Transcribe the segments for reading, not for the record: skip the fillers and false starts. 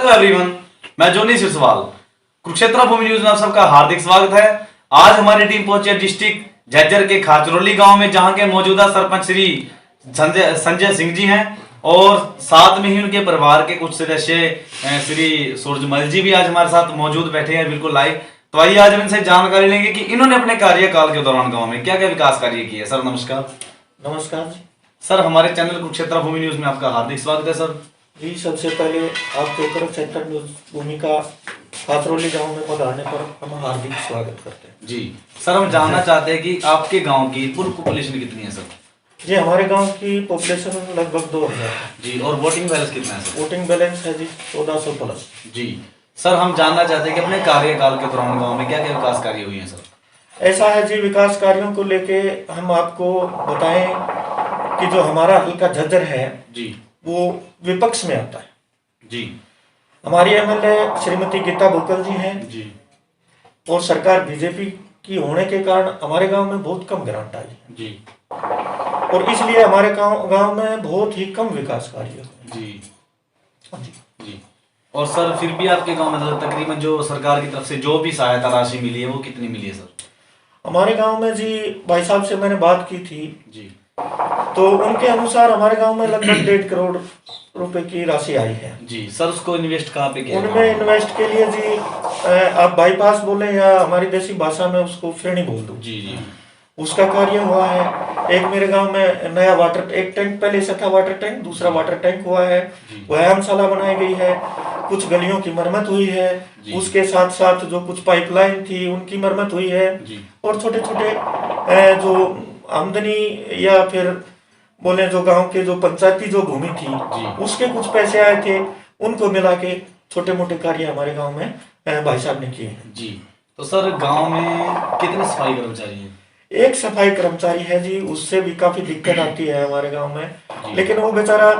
Hello everyone, मैं जोनी सिरसवाल। कुरुक्षेत्र भूमि news में आप सबका हार्दिक स्वागत है। आज हमारी टीम पहुंची है डिस्ट्रिक्ट झज्जर के खाचरोली गांव में, जहां के मौजूदा सरपंच श्री संजय सिंह जी हैं और साथ में ही उनके परिवार के कुछ सदस्य श्री सूरजमल जी भी आज हमारे साथ मौजूद बैठे हैं बिल्कुल लाइव। तो आइए आज हम इनसे जानकारी लेंगे कि इन्होंने अपने कार्यकाल के दौरान गाँव में क्या क्या विकास कार्य किए। सर नमस्कार। नमस्कार सर, हमारे चैनल कुरुक्षेत्र भूमि न्यूज में आपका हार्दिक स्वागत है। सर जी, सबसे पहले आपके कुरुक्षेत्र न्यूज भूमि का खाचरोली गांव में पधारने पर हम हार्दिक स्वागत करते हैं। जी सर, हम जानना चाहते हैं कि आपके गांव की कुल पॉपुलेशन कितनी है सर? जी, हमारे गांव की पॉपुलेशन लगभग 2000 है जी। और वोटिंग बैलेंस कितना है सर? वोटिंग बैलेंस है जी 1400 प्लस। जी सर, हम जानना चाहते हैं कि अपने कार्यकाल के दौरान गांव में क्या क्या विकास कार्य हुए हैं सर? ऐसा है जी, विकास कार्यों को लेके हम आपको बताएं कि जो हमारा हल्का झज्जर है जी वो विपक्ष में आता है। जी। हमारी एमएलए श्रीमती गीता बुकल जी हैं जी। और सरकार बीजेपी की होने के कारण हमारे गांव में बहुत कम ग्रांट आई है जी। और इसलिए हमारे गांव में बहुत ही कम विकास कार्य हुए। जी जी जी। और सर फिर भी आपके गांव में तकरीबन जो सरकार की तरफ से जो भी सहायता राशि मिली है वो कितनी मिली है सर? हमारे गांव में जी भाई साहब से मैंने बात की थी जी। तो उनके अनुसार हमारे गांव में लगभग 1.5 करोड़ रुपए की राशि आई है। जी सर, उसको इन्वेस्ट कहाँ पे किया? उनमें इन्वेस्ट के लिए जी आप बाईपास बोले या हमारी देसी भाषा में उसको फेणी बोल दो। जी जी। उसका कार्य हुआ है। एक मेरे गांव में नया वाटर एक टैंक पहले से था, वाटर टैंक, दूसरा वाटर टैंक हुआ है, व्यायामशाला बनाई गई है, कुछ गलियों की मरम्मत हुई है, उसके साथ साथ जो कुछ पाइपलाइन थी उनकी मरम्मत हुई है और छोटे छोटे जो आमदनी या फिर बोले जो गांव के जो पंचायती जो भूमि थी उसके कुछ पैसे आए थे, उनको मिला के छोटे मोटे कार्य हमारे गांव में भाई साहब ने किए हैं। जी। तो सर गांव में कितने सफाई कर्मचारी हैं? एक सफाई कर्मचारी है जी, उससे भी काफी दिक्कत आती है हमारे गांव में, लेकिन वो बेचारा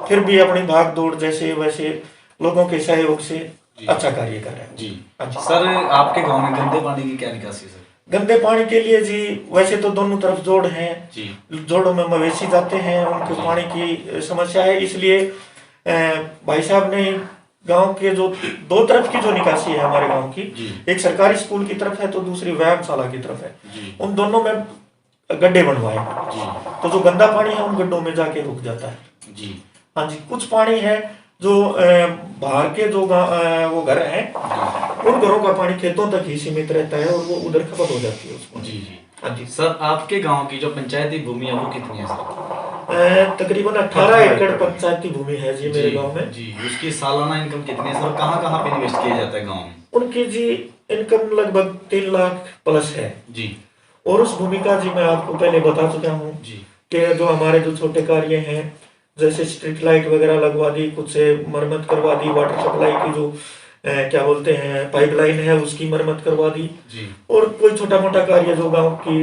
फिर भी अपनी भाग दौड़ जैसे वैसे लोगों के सहयोग से अच्छा कार्य कर रहा है। जी। अच्छा सर, आपके गांव में गंदे पानी की क्या निकासी है सर? गंदे पानी के लिए जी वैसे तो दोनों तरफ जोड़ हैं जी, जोड़ों में मवेशी जाते हैं, उनके पानी की समस्या है, इसलिए भाई साहब ने गांव के जो दो तरफ की जो निकासी है हमारे गांव की, एक सरकारी स्कूल की तरफ है तो दूसरी व्यायामशाला की तरफ है, उन दोनों में गड्ढे बनवाए तो जो गंदा पानी है उन गड्ढों में जाके रुक जाता है। जी हाँ जी। कुछ पानी है जो बाहर के जो वो घर हैं उन घरों का पानी खेतों तक ही सीमित रहता है और वो उधर खपत हो जाती है उसको। जी जी। हाँ जी। सर आपके गांव की जो पंचायती भूमि है वो कितनी है सर? तकरीबन 18 एकड़ पंचायती भूमि है जी मेरे गांव में। जी। उसकी सालाना इनकम कितनी है सर? कहाँ कहाँ पे इन्वेस्ट किया जाता है गाँव में? उनकी जी इनकम लगभग 3 लाख प्लस है जी। और उस भूमि का जी मैं आपको पहले बता चुका हूँ कि जो हमारे जो छोटे कार्य हैं जैसे स्ट्रीट लाइट वगैरह लगवा दी, कुछ से मरम्मत करवा दी, वाटर सप्लाई की जो क्या बोलते हैं पाइपलाइन है उसकी मरम्मत करवा दी जी। और कोई छोटा मोटा कार्य जो गांव की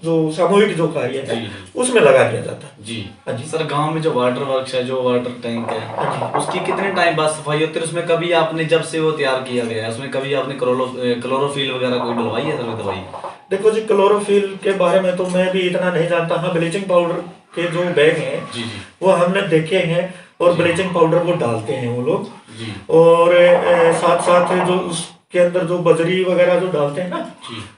जो सामूहिक जो कार्य है उसमें लगा दिया जाता है जी। हाँ जी। सर गांव में जो वाटर वर्क्स है, जो वाटर टैंक है, उसकी कितने टाइम बाद सफाई होती है? उसमें कभी आपने जब से वो तैयार किया गया है उसमें कभी आपने क्लोरोफिल वगैरह कोई डलवाई है सर दवाई? देखो जी, क्लोरोफिल के बारे में तो मैं भी इतना नहीं जानता। हाँ, ब्लीचिंग पाउडर के जो बैग हैं वो हमने देखे हैं और ब्लीचिंग पाउडर वो डालते हैं वो लोग, और साथ साथ जो उसके अंदर जो बजरी वगैरह जो डालते हैं ना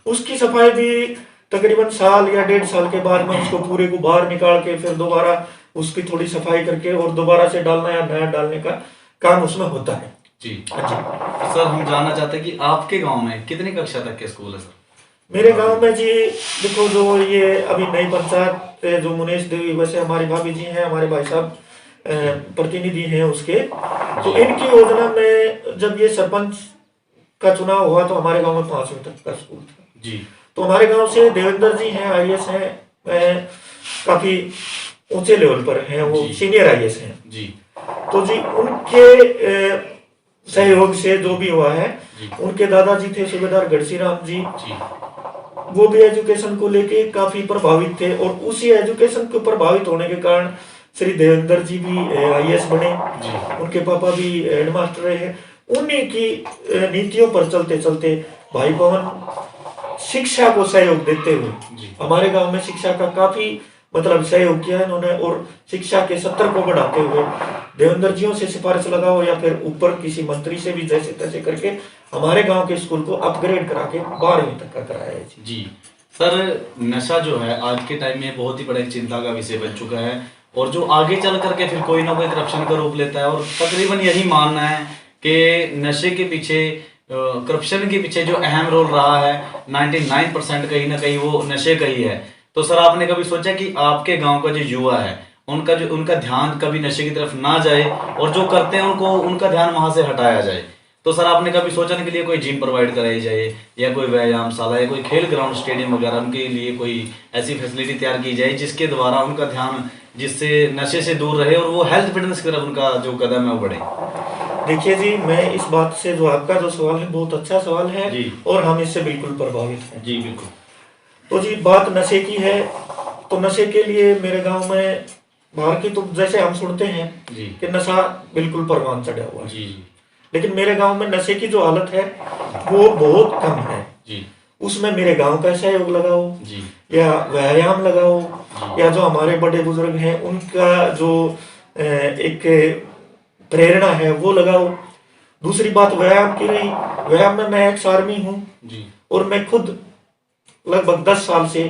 उसकी सफाई भी तकरीबन साल या 1.5 साल के बाद में उसको पूरे को बाहर निकाल के फिर दोबारा उसकी थोड़ी सफाई करके और दोबारा से डालना या नया डालने का काम उसमें होता है जी। अच्छा सर, हम जानना चाहते हैं कि आपके गांव में कितनी कक्षा तक के स्कूल है सर? मेरे गांव में जी देखो, जो ये अभी नई पंचायत जो मुनेश देवी, वैसे हमारी भाभी जी हैं, हमारे भाई साहब प्रतिनिधि हैं उसके, तो इनकी योजना में जब ये सरपंच का चुनाव हुआ तो हमारे गांव में 5वीं तक का स्कूल था जी। तो हमारे गांव से देवेंद्र जी हैं, आईएएस हैं, काफी ऊंचे लेवल पर हैं, वो सीनियर आईएएस हैं जी। तो जी उनके सहयोग से जो भी हुआ है, उनके दादाजी थे सूबेदार गढ़सीराम जी, वो भी एजुकेशन को लेके काफी प्रभावित थे और उसी एजुकेशन को प्रभावित होने के कारण श्री देवेंद्र जी भी आईएएस बने, उनके पापा भी हेडमास्टर रहे। उन्हीं की नीतियों पर चलते चलते भाई पवन शिक्षा को सहयोग देते हुए हमारे गांव में शिक्षा का काफी मतलब सहयोग किया है इन्होंने। और शिक्षा के स्तर को बढ़ाते हुए देवेंद्र जियों से सिफारिश लगाओ या फिर ऊपर किसी मंत्री से भी जैसे तैसे करके हमारे गांव के स्कूल को अपग्रेड करा के 12वीं तक का कराया है जी। जी सर, नशा जो है आज के टाइम में बहुत ही बड़ी चिंता का विषय बन चुका है, और जो आगे चल करके फिर कोई ना कोई करप्शन का रूप लेता है, और तकरीबन यही मानना है कि नशे के पीछे, करप्शन के पीछे जो अहम रोल रहा है 99% कहीं ना कहीं वो नशे का ही है। तो सर, आपने कभी सोचा कि आपके गांव का जो युवा है उनका ध्यान कभी नशे की तरफ ना जाए, और जो करते हैं उनका ध्यान वहां से हटाया जाए? तो सर, आपने कभी सोचा के लिए कोई जिम प्रोवाइड कराई जाए, या कोई व्यायामशाला या कोई खेल ग्राउंड स्टेडियम वगैरह उनके लिए कोई ऐसी फैसिलिटी तैयार की जाए जिसके द्वारा उनका ध्यान जिससे नशे से दूर रहे और वो हेल्थ फिटनेस की तरफ उनका जो कदम है वो बढ़े? देखिए जी, मैं इस बात से, जो आपका जो सवाल है बहुत अच्छा सवाल है जी। और हम इससे बिल्कुल प्रभावित हैं जी बिल्कुल। तो जी, बात नशे की है तो नशे के लिए मेरे गांव में बाहर की तो जैसे हम सुनते हैं जी कि नशा बिल्कुल परवान चढ़ा हुआ है, जी लेकिन मेरे गांव में नशे की जो हालत है वो बहुत कम है जी उसमें मेरे गांव का सहयोग लगाओ जी या व्यायाम लगाओ या जो हमारे बड़े बुजुर्ग हैं उनका जो एक प्रेरणा है वो लगाओ। दूसरी बात व्यायाम की रही, व्यायाम में मैं एक्स आर्मी हूँ जी और मैं खुद लगभग 10 साल से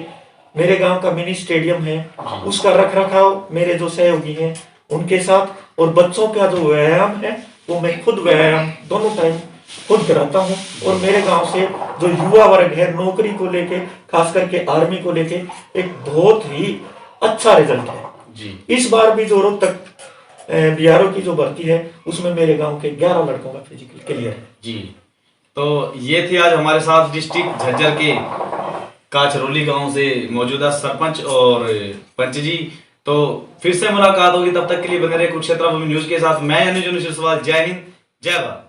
मेरे गांव का मिनी स्टेडियम है उसका रख रखाव मेरे जो सहयोगी हैं उनके साथ, और बच्चों का जो व्यायाम है वो मैं खुद व्यायाम दोनों टाइम खुद कराता हूँ। और मेरे गांव से जो युवा वर्ग है नौकरी को लेके, खास करके आर्मी को लेके, एक बहुत ही अच्छा रिजल्ट है जी। इस बार भी जो रोहतक बीआरओ की जो भर्ती है उसमें मेरे गांव के 11 लड़कों का फिजिकल क्लियर है जी। तो ये थी आज हमारे साथ डिस्ट्रिक्ट झज्जर के काचरौली गांव से मौजूदा सरपंच और पंच जी। तो फिर से मुलाकात होगी, तब तक के लिए बने रहे कुरुक्षेत्र भूमि न्यूज के साथ। मैं अनुज सिरसवाल। जय हिंद, जय भारत।